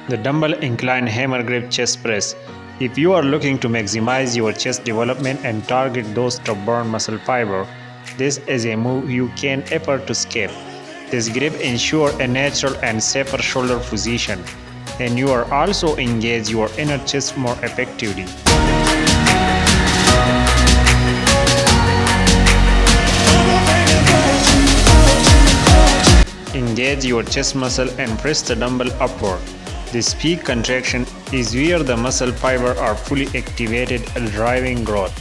The dumbbell incline hammer grip chest press. If you are looking to maximize your chest development and target those stubborn muscle fiber, this is a move you can afford to skip. This grip ensures a natural and safer shoulder position, and you are also engage your inner chest more effectively. Engage your chest muscle and press the dumbbell upward. This peak contraction is where the muscle fibers are fully activated, driving growth.